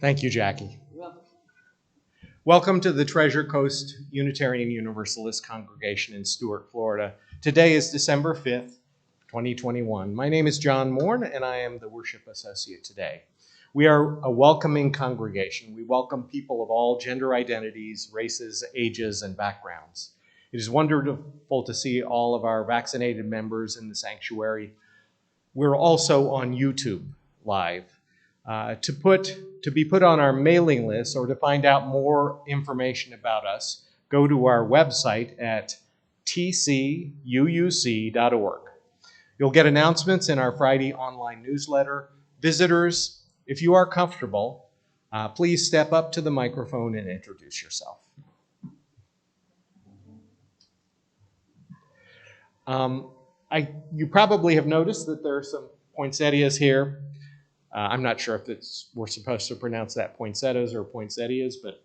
Thank you, Jackie. Welcome to the Treasure Coast Unitarian Universalist congregation in Stuart, Florida. Today is December 5th, 2021. My name is John Morn, and I am the worship associate today. We are a welcoming congregation. We welcome people of all gender identities, races, ages, and backgrounds. It is wonderful to see all of our vaccinated members in the sanctuary. We're also on YouTube Live. To be put on our mailing list or to find out more information about us, go to our website at tcuuc.org. You'll get announcements in our Friday online newsletter. Visitors, if you are comfortable, please step up to the microphone and introduce yourself. You probably have noticed that there are some poinsettias here. I'm not sure if we're supposed to pronounce that poinsettias or poinsettias, but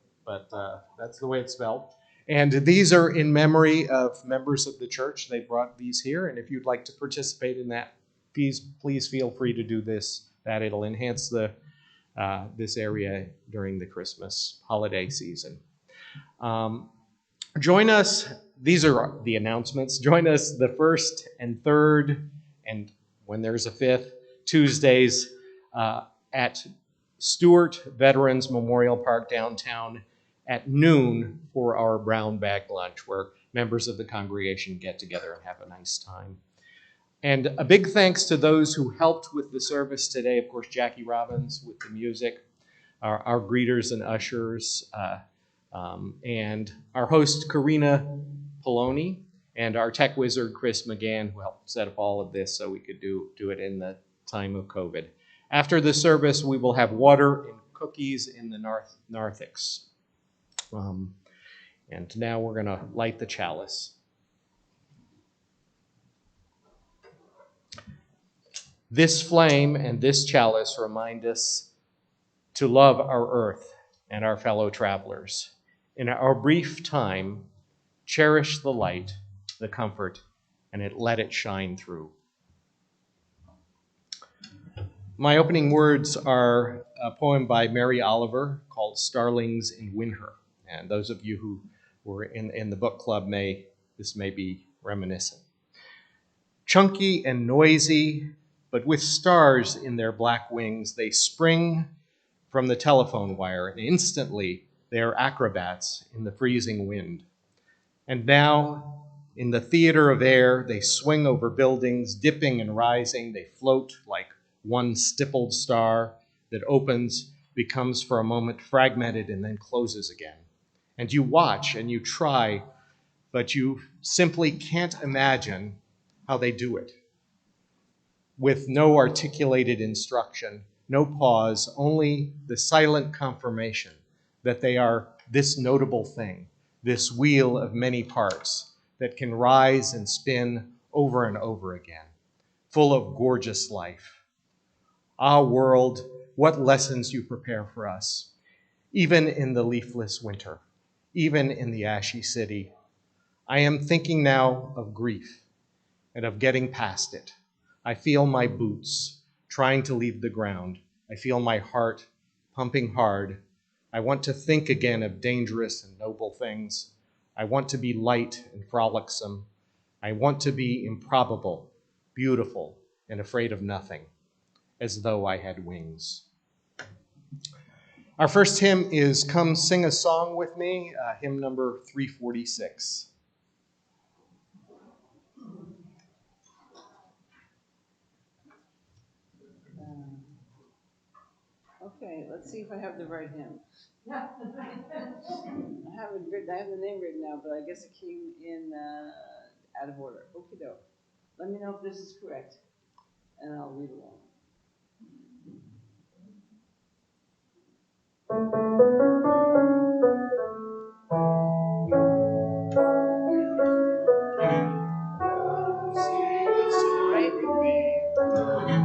that's the way it's spelled. And these are in memory of members of the church. They brought these here, and if you'd like to participate in that, please feel free to do that. It'll enhance this area during the Christmas holiday season. Join us. These are the announcements. Join us the 1st and 3rd, and when there's a 5th, Tuesdays at Stuart Veterans Memorial Park downtown at noon for our brown bag lunch, where members of the congregation get together and have a nice time. And a big thanks to those who helped with the service today. Of course, Jackie Robbins with the music, our greeters and ushers, and our host, Karina Poloni, and our tech wizard, Chris McGann, who helped set up all of this so we could do it in the time of COVID. After the service, we will have water and cookies in the narthex. And now we're going to light the chalice. This flame and this chalice remind us to love our earth and our fellow travelers. In our brief time, cherish the light, the comfort, and let it shine through. My opening words are a poem by Mary Oliver called Starlings and Winter. And those of you who were in the book club this may be reminiscent. Chunky and noisy, but with stars in their black wings, they spring from the telephone wire, and instantly they are acrobats in the freezing wind. And now, in the theater of air, they swing over buildings, dipping and rising. They float like one stippled star that opens, becomes for a moment fragmented, and then closes again. And you watch and you try, but you simply can't imagine how they do it. With no articulated instruction, no pause, only the silent confirmation that they are this notable thing, this wheel of many parts that can rise and spin over and over again, full of gorgeous life. Ah, world, what lessons you prepare for us, even in the leafless winter, even in the ashy city. I am thinking now of grief and of getting past it. I feel my boots trying to leave the ground. I feel my heart pumping hard. I want to think again of dangerous and noble things. I want to be light and frolicsome. I want to be improbable, beautiful, and afraid of nothing. as though I had wings. Our first hymn is Come Sing a Song With Me, hymn number 346. Okay, let's see if I have the right hymn. I have the name written now, but I guess it came in out of order. Okie doke. Let me know if this is correct, and I'll read along.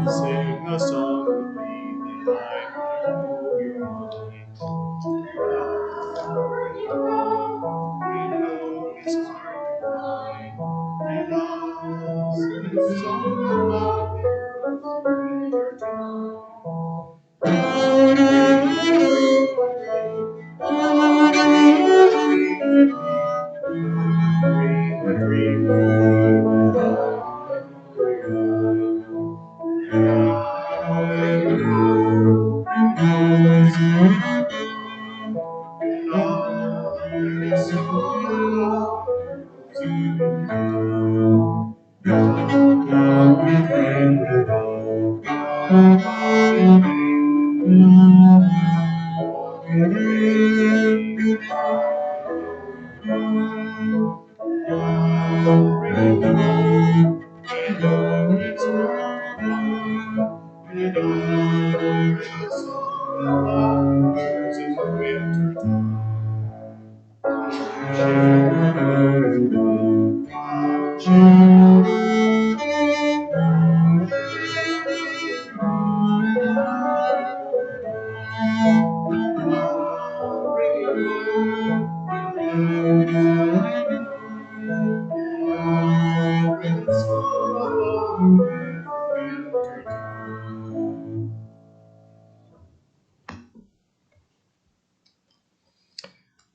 Sing a song with me that I may know your mind. Wherever you go, we know his heart divine. And I'll sing a song about your winter time.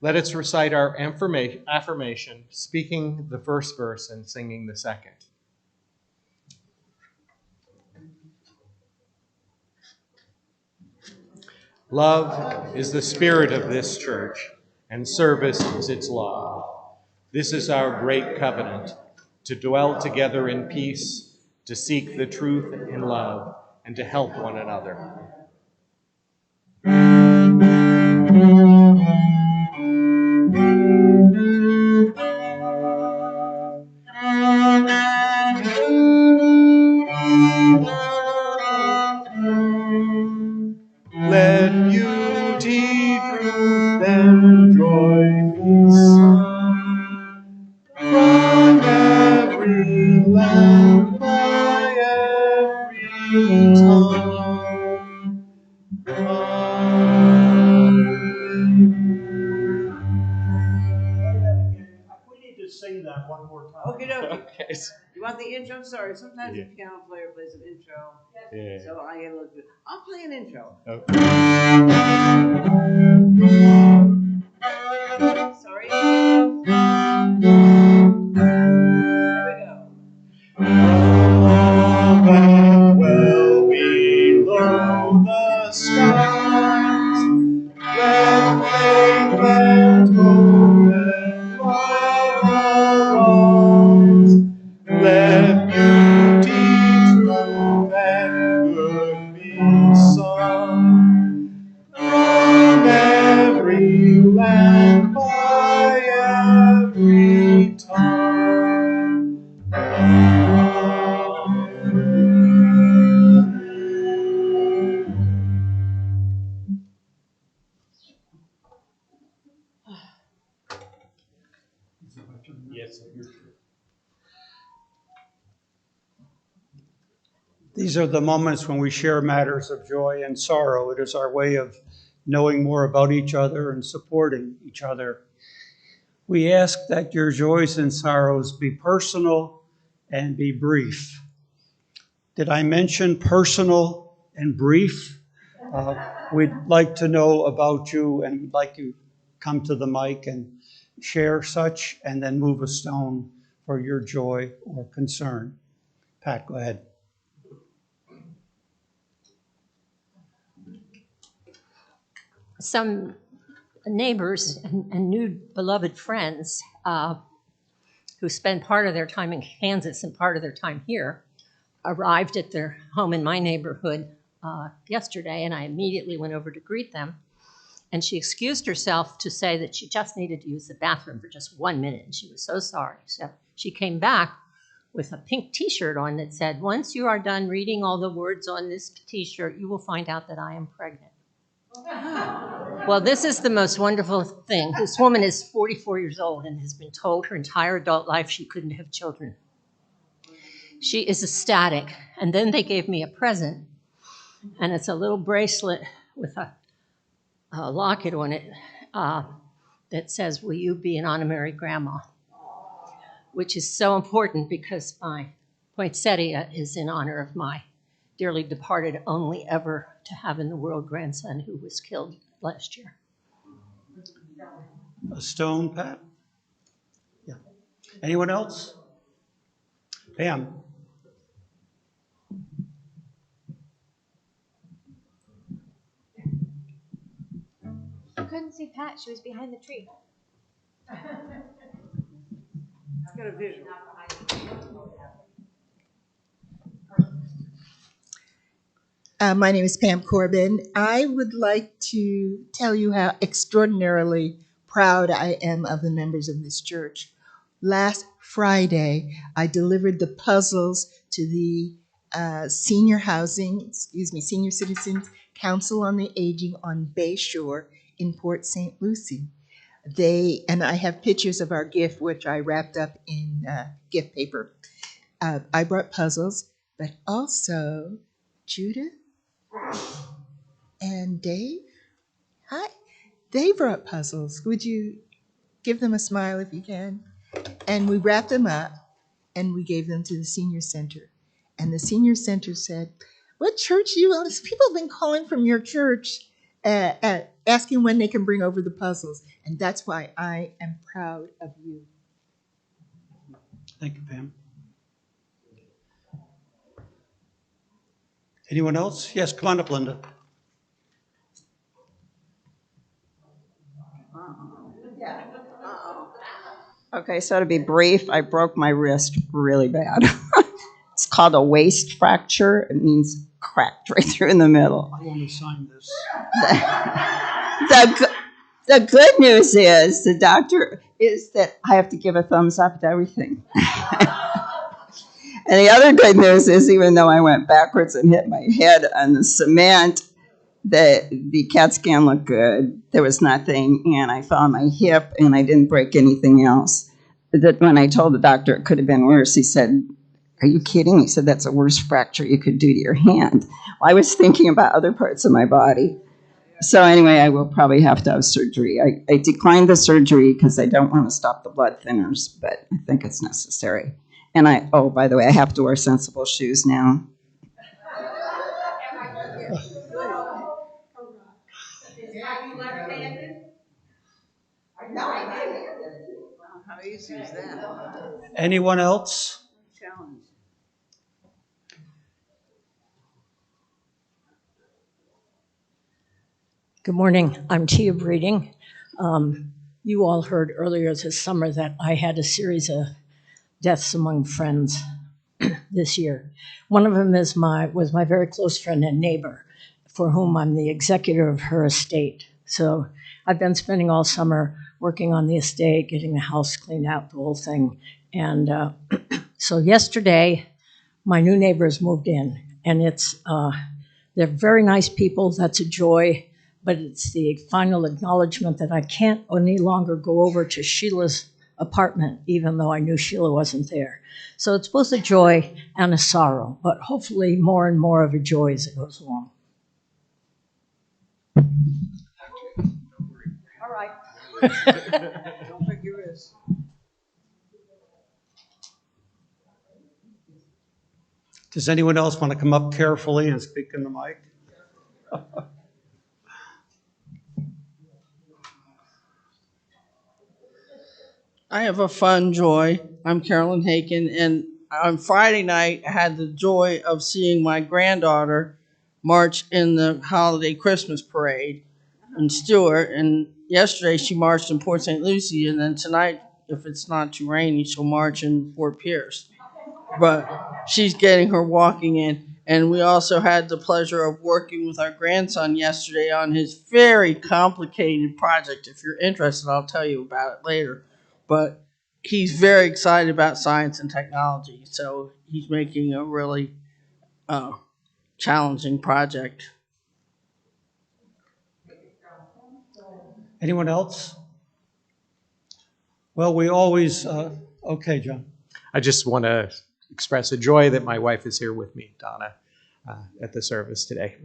Let us recite our affirmation, speaking the first verse and singing the second. Love is the spirit of this church, and service is its law. This is our great covenant, to dwell together in peace, to seek the truth in love, and to help one another. Let beauty, truth, and joy be sung from every land, by every tongue. We need to sing that one more time. Okay, dokie. Okay. You want the intro? Sorry, sometimes Yeah. the piano player plays an intro, Yeah. so I get a little bit. I'll play an intro. Okay. Sorry. There we go. Above and well below the skies, let faith and hope and love arise. Let beauty, truth, and good be sung from every land, by every tongue. Yes, These are the moments when we share matters of joy and sorrow. It is our way of knowing more about each other and supporting each other. We ask that your joys and sorrows be personal and be brief. Did I mention personal and brief? We'd like to know about you, and we'd like you to come to the mic and share such, and then move a stone for your joy or concern. Pat, go ahead. some neighbors and new beloved friends who spend part of their time in Kansas and part of their time here arrived at their home in my neighborhood yesterday, and I immediately went over to greet them. And she excused herself to say that she just needed to use the bathroom for just 1 minute, and she was so sorry. So she came back with a pink T-shirt on that said, "Once you are done reading all the words on this T-shirt, you will find out that I am pregnant." Well, this is the most wonderful thing. This woman is 44 years old and has been told her entire adult life she couldn't have children. She is ecstatic. And then they gave me a present, and it's a little bracelet with a locket on it that says, "Will you be an honorary grandma?" Which is so important because my poinsettia is in honor of my dearly departed, only ever to have in the world grandson who was killed last year. A stone, Pat? Yeah. Anyone else? Pam? I couldn't see Pat. She was behind the tree. I've got a visual. My name is Pam Corbin. I would like to tell you how extraordinarily proud I am of the members of this church. Last Friday, I delivered the puzzles to the Senior Citizens Council on the Aging on Bay Shore in Port St. Lucie. And I have pictures of our gift, which I wrapped up in gift paper. I brought puzzles, but also Judith and Dave. Hi. They brought puzzles. Would you give them a smile if you can? And we wrapped them up and we gave them to the senior center. And the senior center said, "What church do you want?" People have been calling from your church asking when they can bring over the puzzles. And that's why I am proud of you. Thank you, Pam. Anyone else? Yes, come on up, Linda. Okay, so to be brief, I broke my wrist really bad. It's called a waist fracture. It means cracked right through in the middle. I want to sign this. The good news is, the doctor is that I have to give a thumbs up to everything. And the other good news is, even though I went backwards and hit my head on the cement, the CAT scan looked good. There was nothing, and I fell on my hip, and I didn't break anything else. That when I told the doctor it could have been worse, he said, "Are you kidding?" He said, "That's the worst fracture you could do to your hand." Well, I was thinking about other parts of my body. So anyway, I will probably have to have surgery. I declined the surgery because I don't want to stop the blood thinners, but I think it's necessary. And by the way, I have to wear sensible shoes now. How easy is that? Anyone else? Challenge. Good morning. I'm Tia Breeding. You all heard earlier this summer that I had a series of deaths among friends this year. One of them was my very close friend and neighbor, for whom I'm the executor of her estate. So I've been spending all summer working on the estate, getting the house cleaned out, the whole thing. And so yesterday, my new neighbors moved in, and they're very nice people. That's a joy. But it's the final acknowledgement that I can't any longer go over to Sheila's apartment, even though I knew Sheila wasn't there. So it's both a joy and a sorrow, but hopefully more and more of a joy as it goes along. All right. Don't break your wrist. Does anyone else want to come up carefully and speak in the mic? I have a fun joy. I'm Carolyn Haken, and on Friday night, I had the joy of seeing my granddaughter march in the holiday Christmas parade. in Stewart, and yesterday she marched in Port St. Lucie, and then tonight, if it's not too rainy, she'll march in Fort Pierce. But she's getting her walking in, and we also had the pleasure of working with our grandson yesterday on his very complicated project. If you're interested, I'll tell you about it later. But he's very excited about science and technology, so he's making a really challenging project. Anyone else? Well, we always, okay, John. I just want to express a joy that my wife is here with me, Donna, at the service today.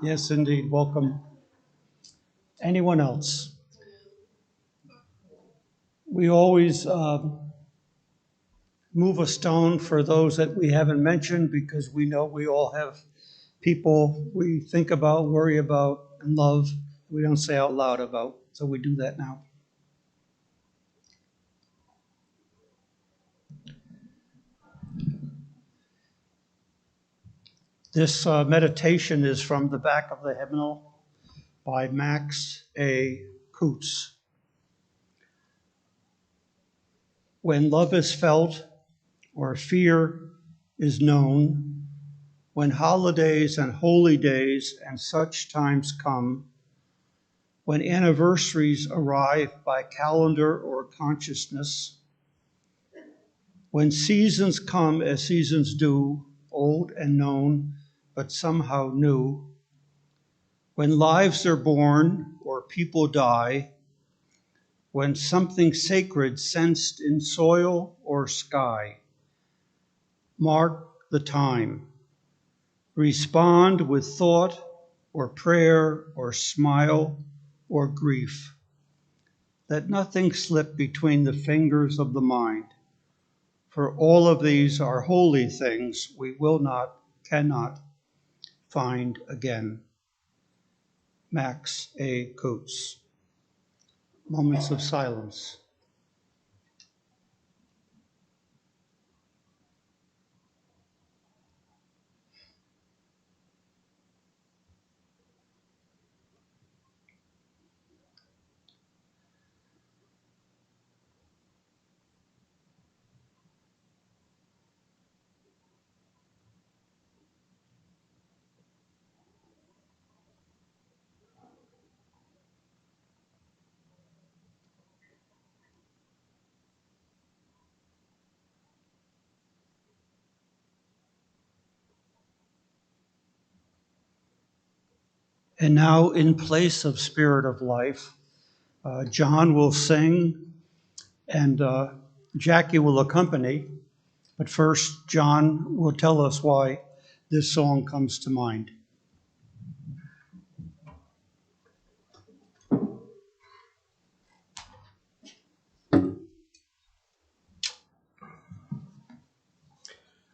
Yes, indeed. Welcome. Anyone else? We always move a stone for those that we haven't mentioned because we know we all have people we think about, worry about, and love. We don't say out loud about, so we do that now. This meditation is from the back of the hymnal by Max A. Coots. When love is felt or fear is known, when holidays and holy days and such times come, when anniversaries arrive by calendar or consciousness, when seasons come as seasons do, old and known, but somehow new, when lives are born or people die, when something sacred sensed in soil or sky, mark the time. Respond with thought or prayer or smile or grief. Let nothing slip between the fingers of the mind. For all of these are holy things we will not, cannot find again. Max A. Coots. Moments of silence. And now, in place of Spirit of Life, John will sing and Jackie will accompany. But first, John will tell us why this song comes to mind.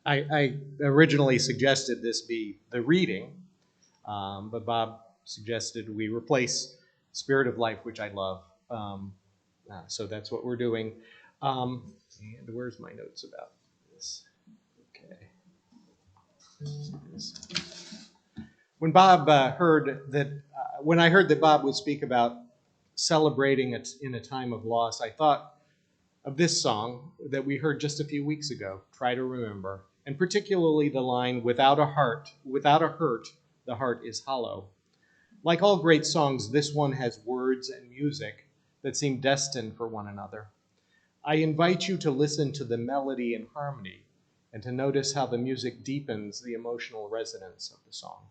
I originally suggested this be the reading, but Bob suggested we replace Spirit of Life, which I love. So that's what we're doing. And where's my notes about this? Okay. When Bob when I heard that Bob would speak about celebrating it in a time of loss, I thought of this song that we heard just a few weeks ago, Try to Remember, and particularly the line, without a hurt, the heart is hollow. Like all great songs, this one has words and music that seem destined for one another. I invite you to listen to the melody and harmony and to notice how the music deepens the emotional resonance of the song.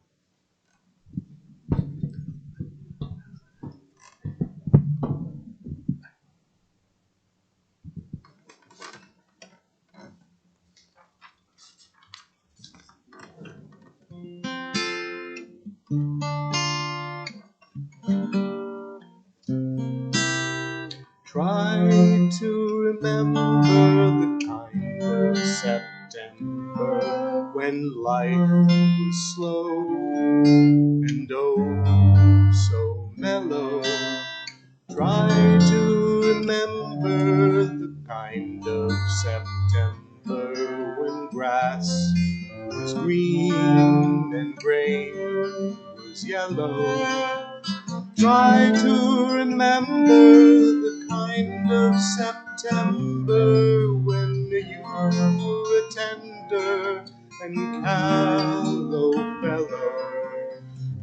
Try to remember the kind of September when life was slow and oh so mellow. Try to remember the kind of September when grass was green and grain was yellow. Try to remember the kind of September when you were a tender and callow fellow.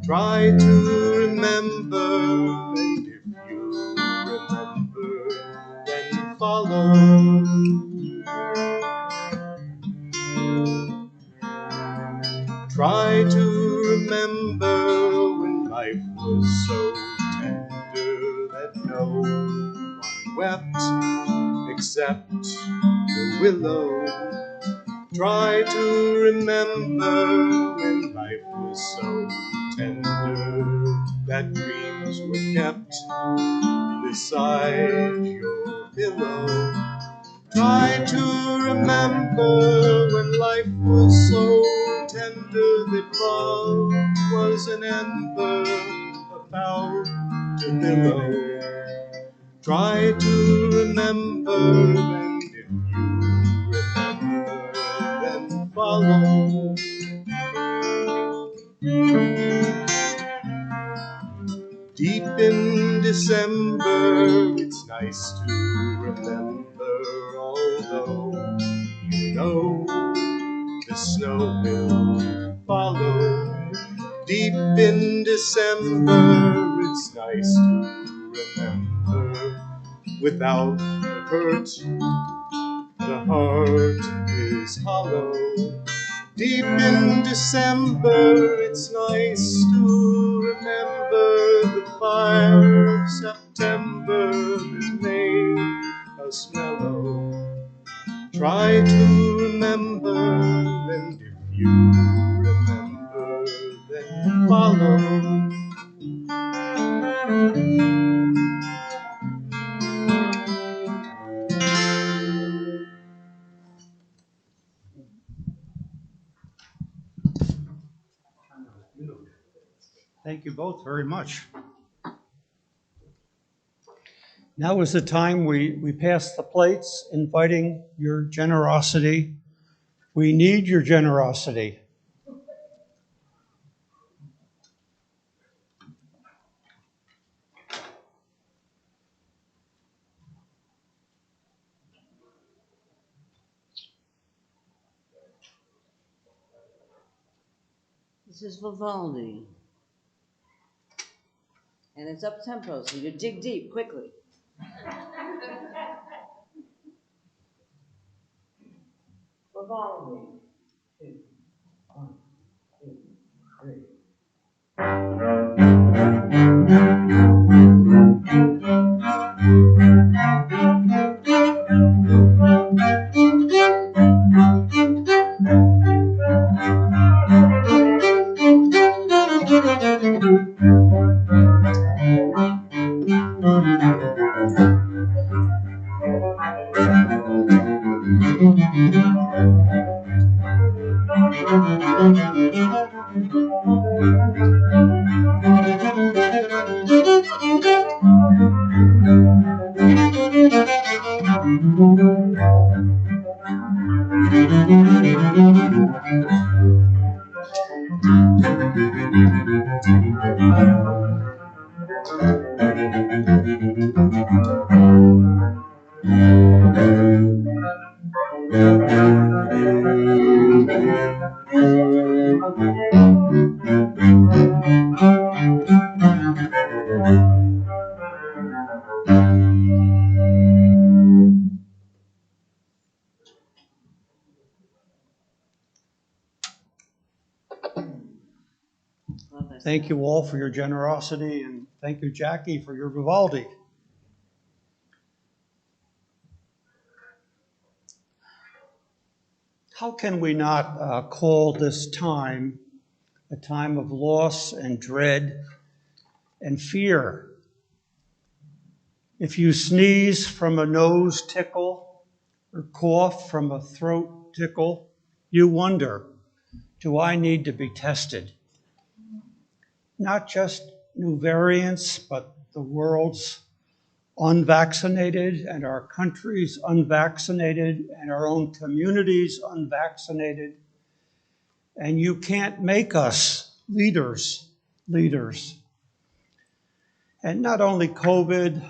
Try to remember, and if you remember, then follow. Try to remember when life was so tender that no one wept except the willow. Try to remember when life was so tender that dreams were kept beside your pillow. Try to remember when life was so tender that love was an ember about to billow. Try to remember, and if you remember, then follow. Deep in December, it's nice to remember, although you know the snow will follow. Deep in December, it's nice to remember, without the hurt, the heart is hollow. Deep in December, it's nice to remember the fire of September that made us mellow. Try to remember, and if you remember, then follow. Thank you both very much. Now is the time we pass the plates, inviting your generosity. We need your generosity. This is Vivaldi. And it's up tempo, so you dig deep quickly. Vivaldi. 2, 1, 2, 3. Thank you all for your generosity, and thank you, Jackie, for your Vivaldi. How can we not call this time a time of loss and dread and fear? If you sneeze from a nose tickle or cough from a throat tickle, you wonder, do I need to be tested? Not just new variants, but the world's unvaccinated and our country's unvaccinated and our own communities unvaccinated. And you can't make us leaders. And not only COVID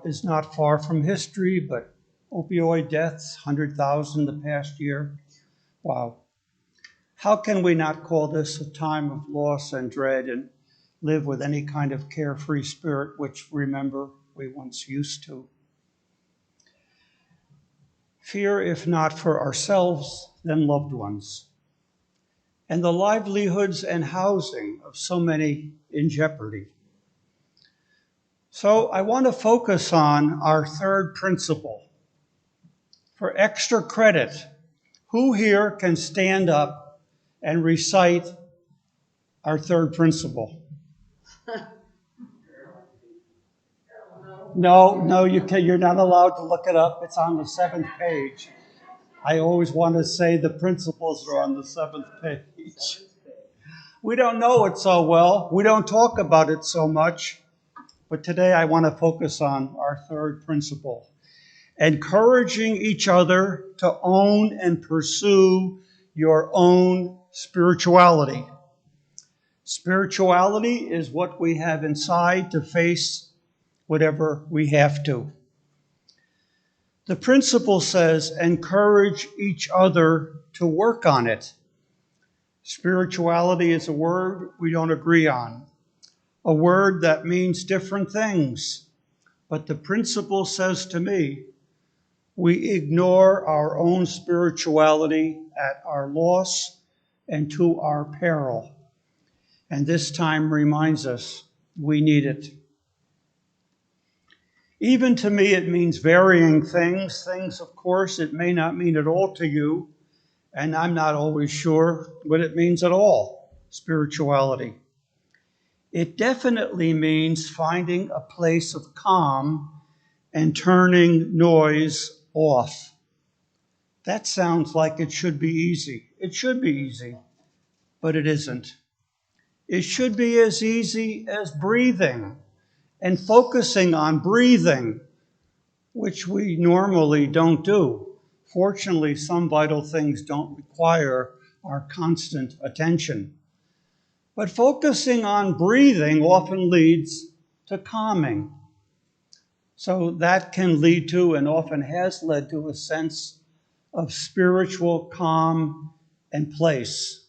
is not far from history, but opioid deaths, 100,000 the past year. Wow. How can we not call this a time of loss and dread and live with any kind of carefree spirit, which, remember, we once used to? Fear, if not for ourselves, then loved ones, and the livelihoods and housing of so many in jeopardy. So I want to focus on our third principle. For extra credit, who here can stand up and recite our third principle? No, you can. You're not allowed to look it up. It's on the 7th page. I always want to say the principles are on the 7th page. We don't know it so well. We don't talk about it so much. But today I want to focus on our third principle. Encouraging each other to own and pursue your own spirituality. Spirituality is what we have inside to face whatever we have to. The principle says, encourage each other to work on it. Spirituality is a word we don't agree on, a word that means different things. But the principle says to me, we ignore our own spirituality at our loss and to our peril. And this time reminds us we need it. Even to me, it means varying things. Things, of course, it may not mean at all to you, and I'm not always sure what it means at all, spirituality. It definitely means finding a place of calm and turning noise off. That sounds like it should be easy. It should be easy, but it isn't. It should be as easy as breathing and focusing on breathing, which we normally don't do. Fortunately, some vital things don't require our constant attention. But focusing on breathing often leads to calming. So that can lead to, and often has led to, a sense of spiritual calm and place.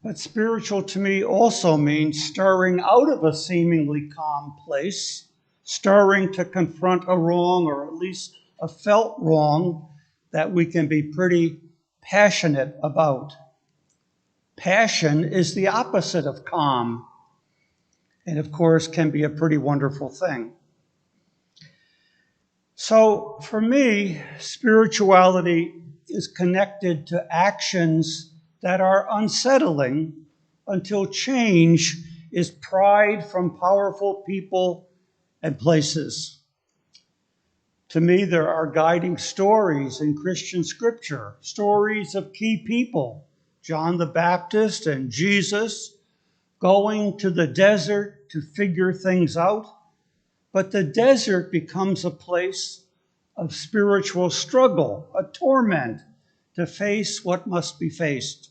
But spiritual to me also means stirring out of a seemingly calm place, stirring to confront a wrong, or at least a felt wrong, that we can be pretty passionate about. Passion is the opposite of calm, and of course can be a pretty wonderful thing. So for me, spirituality is connected to actions that are unsettling until change is pried from powerful people and places. To me, there are guiding stories in Christian scripture, stories of key people, John the Baptist and Jesus going to the desert to figure things out. But the desert becomes a place of spiritual struggle, a torment to face what must be faced.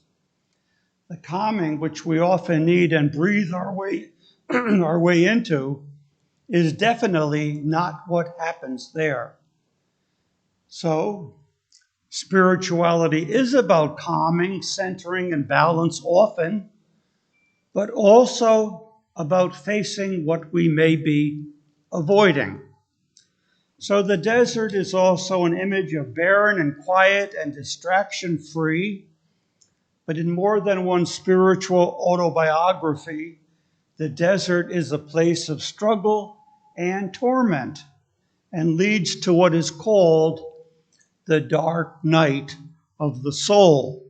The calming which we often need and breathe our way into is definitely not what happens there. So, spirituality is about calming, centering, and balance often, but also about facing what we may be avoiding. So the desert is also an image of barren and quiet and distraction-free, but in more than one spiritual autobiography, the desert is a place of struggle and torment and leads to what is called the dark night of the soul.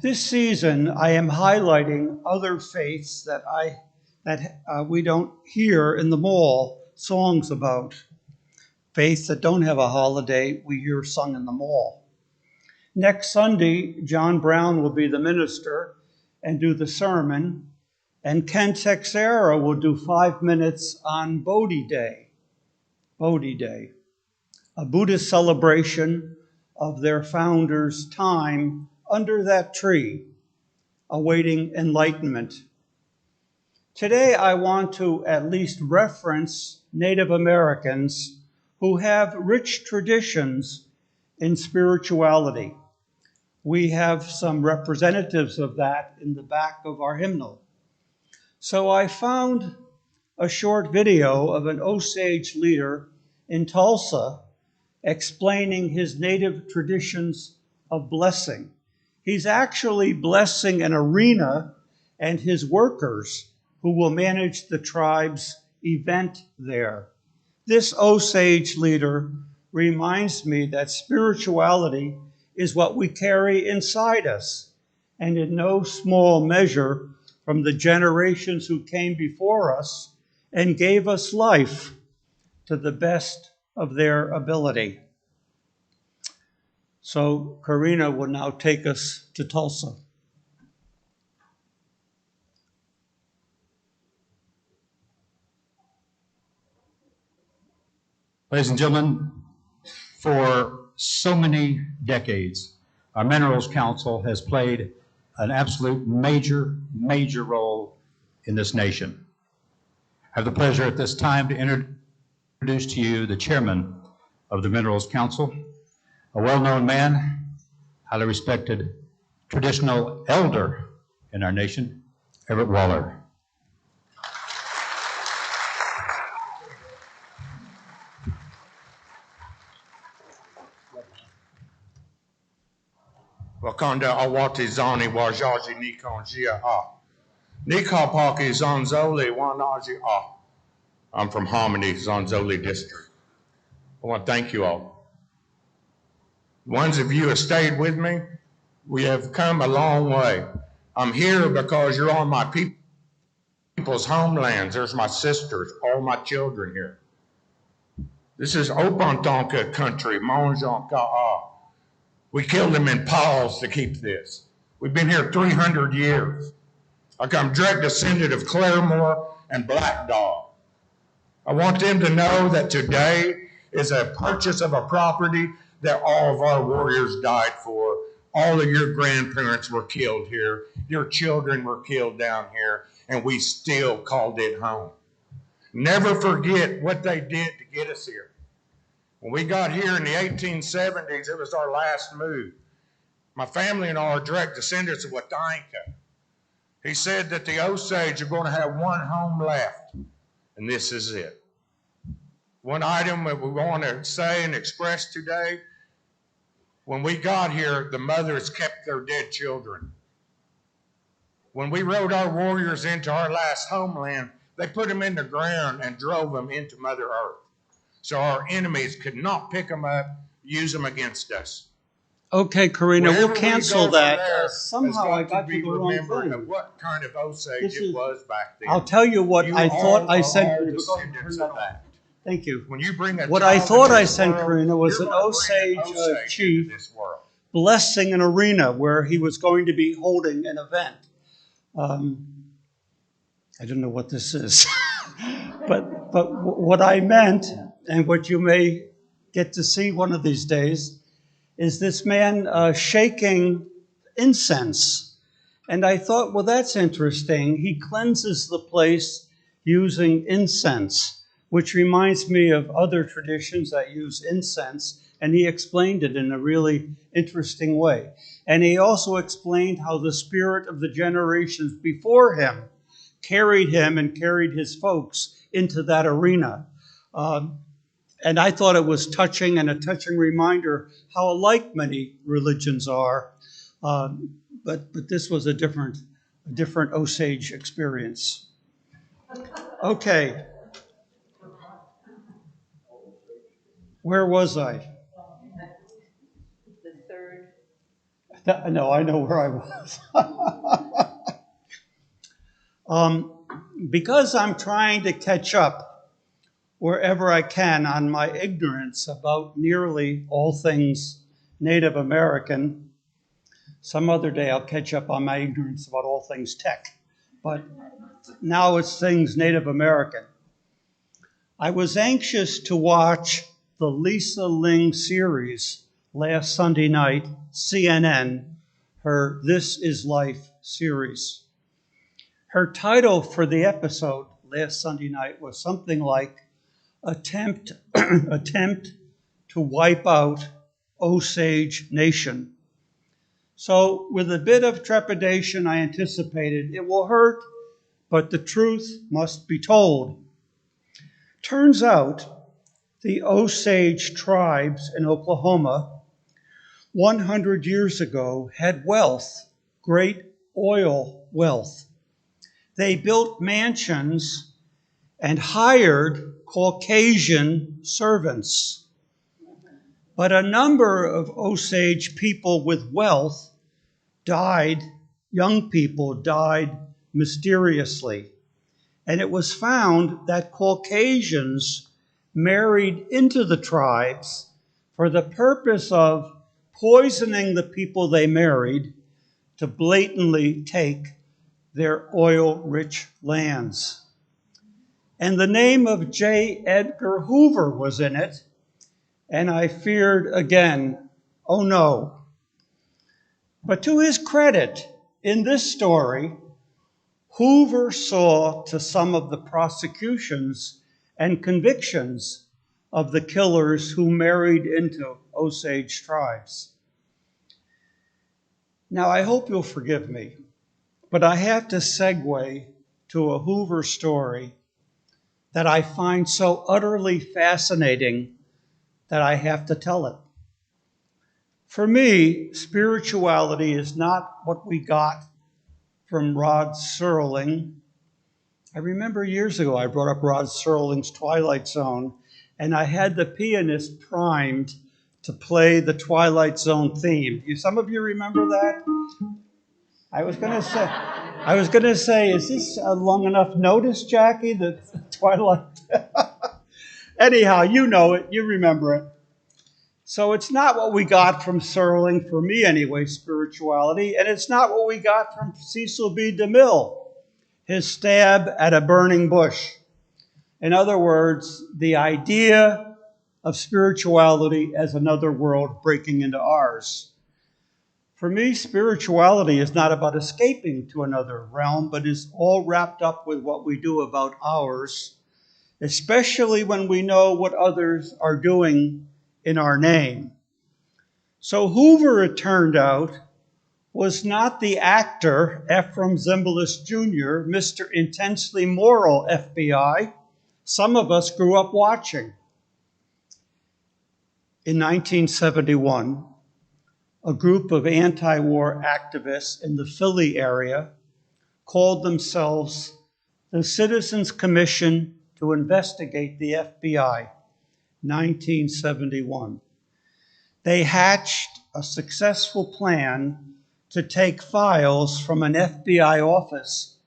This season, I am highlighting other faiths that we don't hear in the mall songs about. Faiths that don't have a holiday, we hear sung in the mall. Next Sunday, John Brown will be the minister and do the sermon, and Ken Texera will do 5 minutes on Bodhi Day, a Buddhist celebration of their founder's time under that tree, awaiting enlightenment. Today, I want to at least reference Native Americans who have rich traditions in spirituality. We have some representatives of that in the back of our hymnal. So I found a short video of an Osage leader in Tulsa explaining his native traditions of blessing. He's actually blessing an arena and his workers who will manage the tribe's event there. This Osage leader reminds me that spirituality is what we carry inside us, and in no small measure from the generations who came before us and gave us life to the best of their ability. So Karina will now take us to Tulsa. Ladies and gentlemen, for so many decades, our Minerals Council has played an absolute major role in this nation. I have the pleasure at this time to introduce to you the chairman of the Minerals Council, a well-known man, highly respected traditional elder in our nation, Everett Waller. Wakanda awati zani wajaji nikonjia Nika paki zanzoli wanaji I'm from Harmony, Zanzoli District. I want to thank you all. Ones of you have stayed with me. We have come a long way. I'm here because you're on my people's homelands. There's my sisters, all my children here. This is Opantonka country, Monjonka'a. We killed them in piles to keep this. We've been here 300 years. I'm direct descendant of Claremore and Black Dog. I want them to know that today is a purchase of a property that all of our warriors died for. All of your grandparents were killed here. Your children were killed down here, and we still called it home. Never forget what they did to get us here. When we got here in the 1870s, it was our last move. My family and I are direct descendants of Watanka. He said that the Osage are going to have one home left, and this is it. One item that we want to say and express today, when we got here, the mothers kept their dead children. When we rode our warriors into our last homeland, they put them in the ground and drove them into Mother Earth, so our enemies could not pick them up, use them against us. Okay, Karina, Wherever we'll we cancel go that. from there Somehow I has got to you be the wrong remembered thing. of what kind of Osage This is- it was back then. I'll tell you what You I thought all I are sent all Karina. Go ahead and descendants turn of that off. that. Thank you. When you bring a What I child thought into I this sent world, Karina was you're an gonna bring Osage into chief this world. blessing an arena where he was going to be holding an event. I don't know what this is. but what I meant, and what you may get to see one of these days, is this man shaking incense. And I thought, well, that's interesting. He cleanses the place using incense, which reminds me of other traditions that use incense. And he explained it in a really interesting way. And he also explained how the spirit of the generations before him carried him and carried his folks into that arena. And I thought it was touching, and a touching reminder how alike many religions are. But this was a different Osage experience. Okay. Where was I? The third. No, I know where I was. Because I'm trying to catch up wherever I can on my ignorance about nearly all things Native American. Some other day I'll catch up on my ignorance about all things tech, but now it's things Native American. I was anxious to watch the Lisa Ling series last Sunday night, CNN, her This Is Life series. Her title for the episode last Sunday night was something like Attempt to Wipe Out Osage Nation. So with a bit of trepidation, I anticipated it will hurt, but the truth must be told. Turns out the Osage tribes in Oklahoma 100 years ago had wealth, great oil wealth. They built mansions and hired Caucasian servants. But a number of Osage people with wealth died, young people died mysteriously. And it was found that Caucasians married into the tribes for the purpose of poisoning the people they married to blatantly take their oil-rich lands. And the name of J. Edgar Hoover was in it, and I feared again, oh no. But to his credit, in this story, Hoover saw to some of the prosecutions and convictions of the killers who married into Osage tribes. Now, I hope you'll forgive me, but I have to segue to a Hoover story that I find so utterly fascinating that I have to tell it. For me, spirituality is not what we got from Rod Serling. I remember years ago I brought up Rod Serling's Twilight Zone, and I had the pianist primed to play the Twilight Zone theme. Some of you remember that? I was going to say, is this a long enough notice, Jackie? The Twilight. Anyhow, you know it, you remember it. So it's not what we got from Serling, for me anyway, spirituality, and it's not what we got from Cecil B. DeMille, his stab at a burning bush. In other words, the idea of spirituality as another world breaking into ours. For me, spirituality is not about escaping to another realm, but is all wrapped up with what we do about ours, especially when we know what others are doing in our name. So Hoover, it turned out, was not the actor Ephraim Zimbalist Jr., Mr. Intensely Moral FBI, some of us grew up watching. In 1971, a group of anti-war activists in the Philly area called themselves the Citizens Commission to Investigate the FBI, 1971. They hatched a successful plan to take files from an FBI office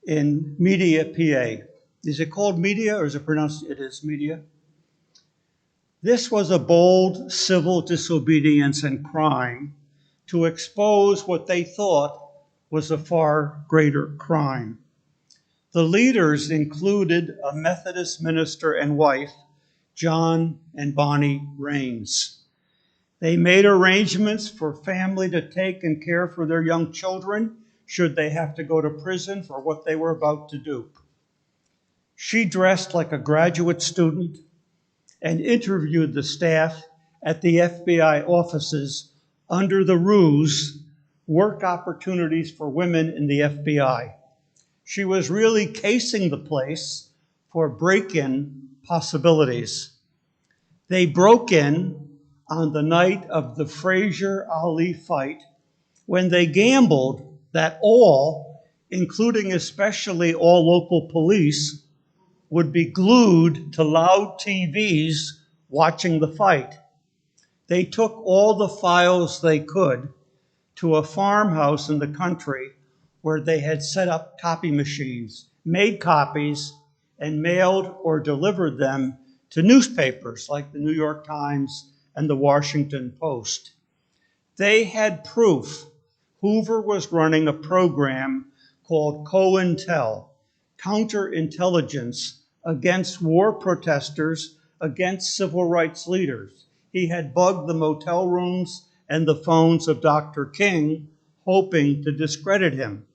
in Media, PA. Is it called Media, or is it pronounced, it is Media? This was a bold civil disobedience and crime to expose what they thought was a far greater crime. The leaders included a Methodist minister and wife, John and Bonnie Raines. They made arrangements for family to take and care for their young children should they have to go to prison for what they were about to do. She dressed like a graduate student and interviewed the staff at the FBI offices under the ruse, work opportunities for women in the FBI. She was really casing the place for break-in possibilities. They broke in on the night of the Frazier-Ali fight when they gambled that all, including especially all local police, would be glued to loud TVs watching the fight. They took all the files they could to a farmhouse in the country where they had set up copy machines, made copies, and mailed or delivered them to newspapers like the New York Times and the Washington Post. They had proof Hoover was running a program called COINTEL, counterintelligence against war protesters, against civil rights leaders. He had bugged the motel rooms and the phones of Dr. King, hoping to discredit him.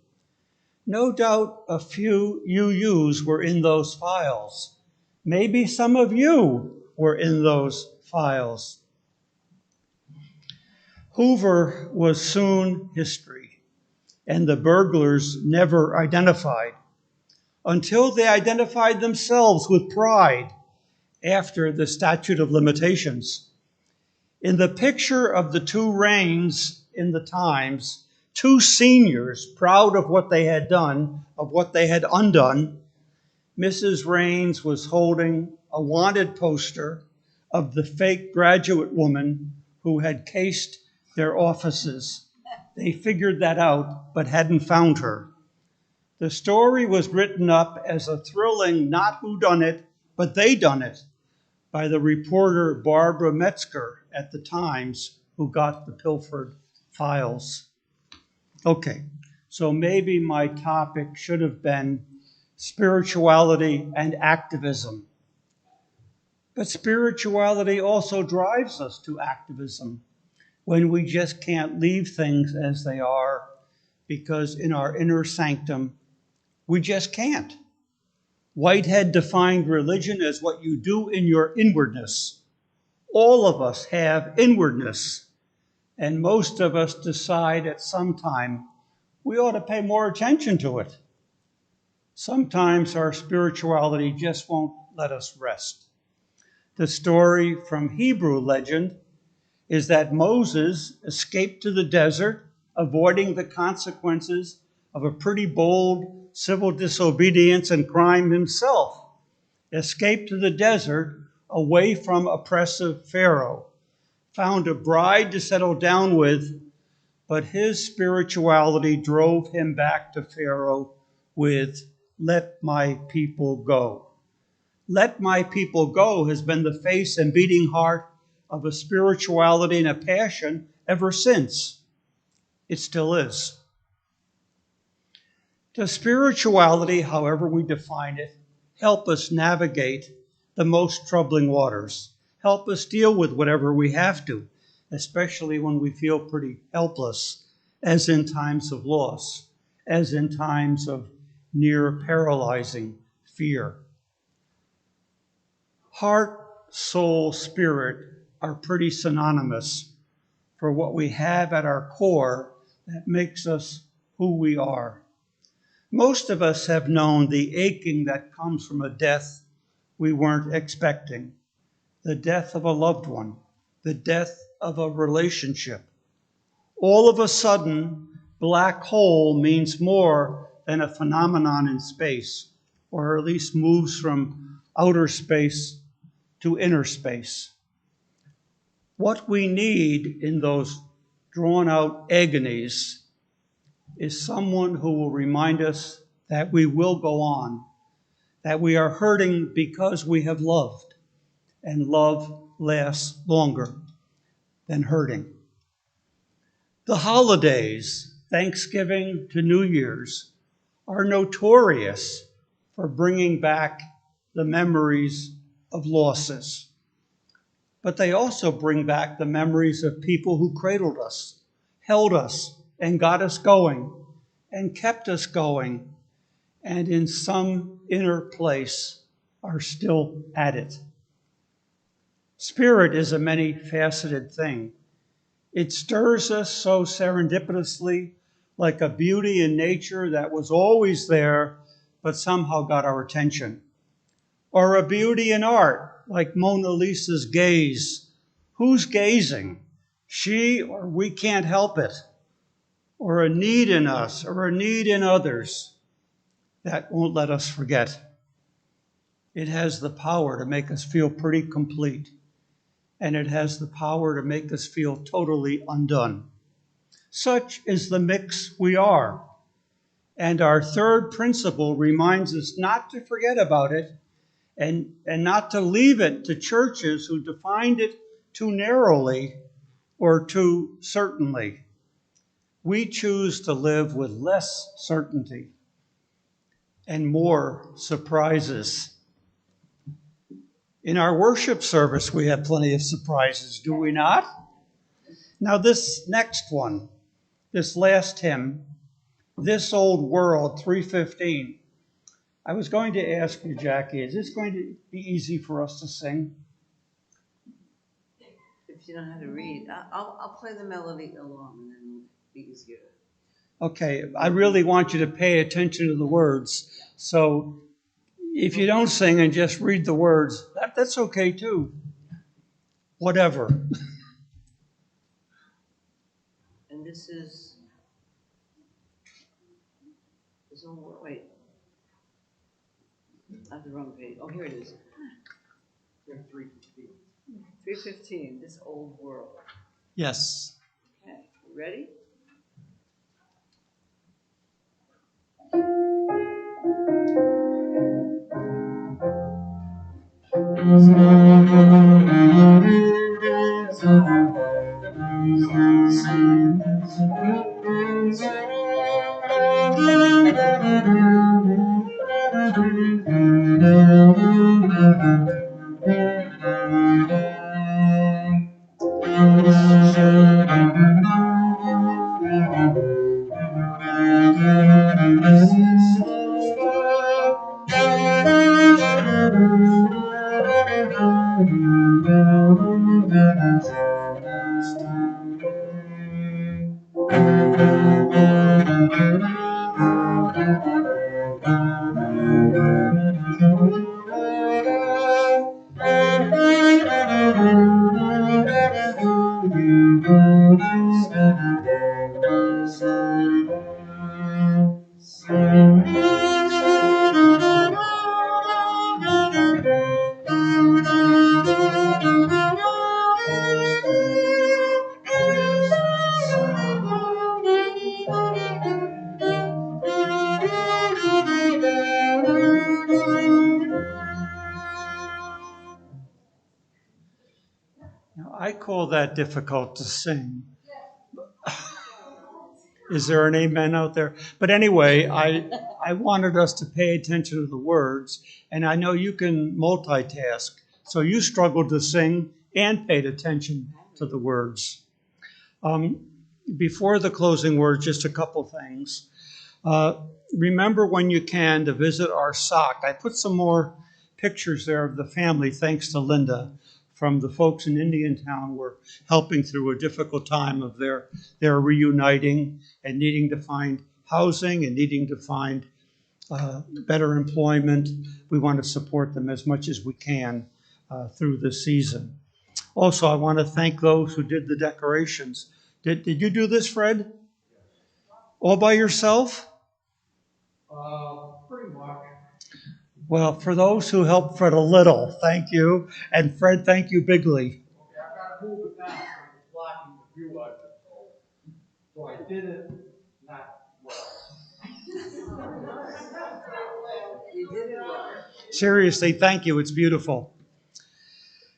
No doubt a few UUs were in those files. Maybe some of you were in those files. Hoover was soon history, and the burglars never identified until they identified themselves with pride after the statute of limitations. In the picture of the two Rains in the Times, two seniors proud of what they had done, of what they had undone, Mrs. Rains was holding a wanted poster of the fake graduate woman who had cased their offices. They figured that out, but hadn't found her. The story was written up as a thrilling not whodunit, but they done it by the reporter Barbara Metzger at the Times, who got the pilfered files. Okay, so maybe my topic should have been spirituality and activism. But spirituality also drives us to activism when we just can't leave things as they are because in our inner sanctum, we just can't. Whitehead defined religion as what you do in your inwardness. All of us have inwardness, and most of us decide at some time we ought to pay more attention to it. Sometimes our spirituality just won't let us rest. The story from Hebrew legend is that Moses escaped to the desert, avoiding the consequences of a pretty bold civil disobedience and crime himself, escaped to the desert away from oppressive Pharaoh, found a bride to settle down with, but his spirituality drove him back to Pharaoh with, "Let my people go." "Let my people go" has been the face and beating heart of a spirituality and a passion ever since. It still is. Does spirituality, however we define it, help us navigate the most troubling waters? Help us deal with whatever we have to, especially when we feel pretty helpless, as in times of loss, as in times of near paralyzing fear. Heart, soul, spirit are pretty synonymous for what we have at our core that makes us who we are. Most of us have known the aching that comes from a death we weren't expecting, the death of a loved one, the death of a relationship. All of a sudden, black hole means more than a phenomenon in space, or at least moves from outer space to inner space. What we need in those drawn out agonies is someone who will remind us that we will go on, that we are hurting because we have loved, and love lasts longer than hurting. The holidays, Thanksgiving to New Year's, are notorious for bringing back the memories of losses. But they also bring back the memories of people who cradled us, held us, and got us going, and kept us going, and in some inner place are still at it. Spirit is a many-faceted thing. It stirs us so serendipitously, like a beauty in nature that was always there, but somehow got our attention. Or a beauty in art, like Mona Lisa's gaze. Who's gazing? She or we can't help it. Or a need in us, or a need in others that won't let us forget. It has the power to make us feel pretty complete. And it has the power to make us feel totally undone. Such is the mix we are. And our third principle reminds us not to forget about it and not to leave it to churches who defined it too narrowly or too certainly. We choose to live with less certainty and more surprises. In our worship service, we have plenty of surprises, do we not? Now this next one, this last hymn, This Old World, 315. I was going to ask you, Jackie, is this going to be easy for us to sing? If you don't know how to read, I'll play the melody along and then it'll be easier. Okay, I really want you to pay attention to the words. So if you don't sing and just read the words, that's okay too. Whatever. And this is, wait. I have the wrong page. Oh, here it is. 315. 315, This Old World. Yes. Okay, you ready? Now, I call that difficult to sing. Is there an amen out there? But anyway, I wanted us to pay attention to the words, and I know you can multitask. So you struggled to sing and paid attention to the words. Before the closing words, just a couple things. Remember when you can to visit our sock. I put some more pictures there of the family, thanks to Linda, from the folks in Indiantown who were helping through a difficult time of their reuniting and needing to find housing and needing to find better employment. We want to support them as much as we can through this season. Also, I want to thank those who did the decorations. Did you do this, Fred? All by yourself? Pretty much. Well, for those who helped Fred a little, thank you. And Fred, thank you bigly. Okay, I've got to move it back so it's blocking the view I've been told. So I did it not well. You did it well. Seriously, thank you. It's beautiful.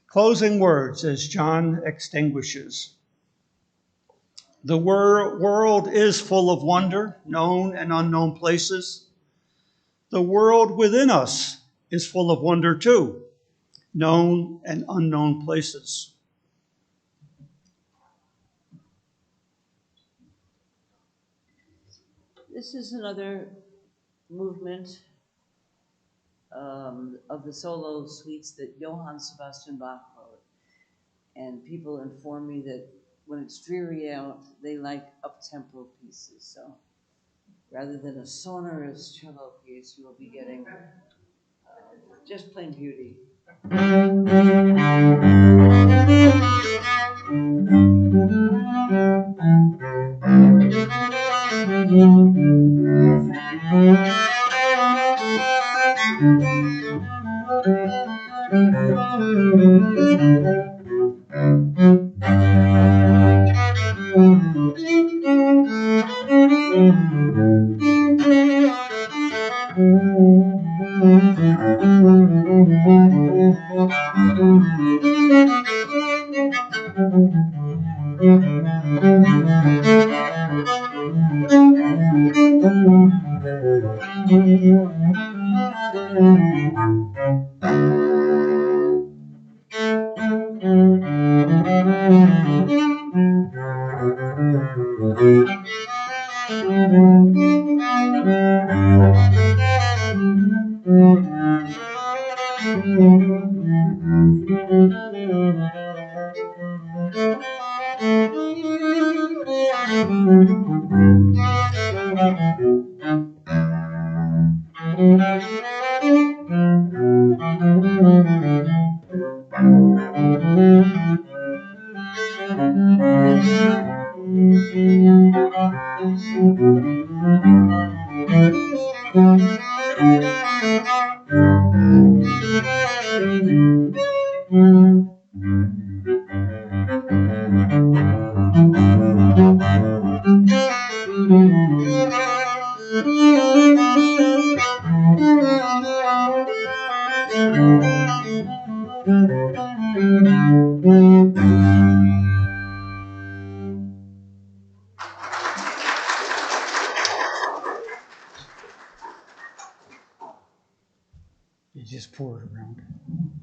Closing words as John extinguishes. The world is full of wonder, known and unknown places. The world within us is full of wonder too, known and unknown places. This is another movement of the solo suites that Johann Sebastian Bach wrote. And people inform me that when it's dreary out, they like up-tempo pieces. So rather than a sonorous cello piece, you will be getting just plain beauty. You just pour it around.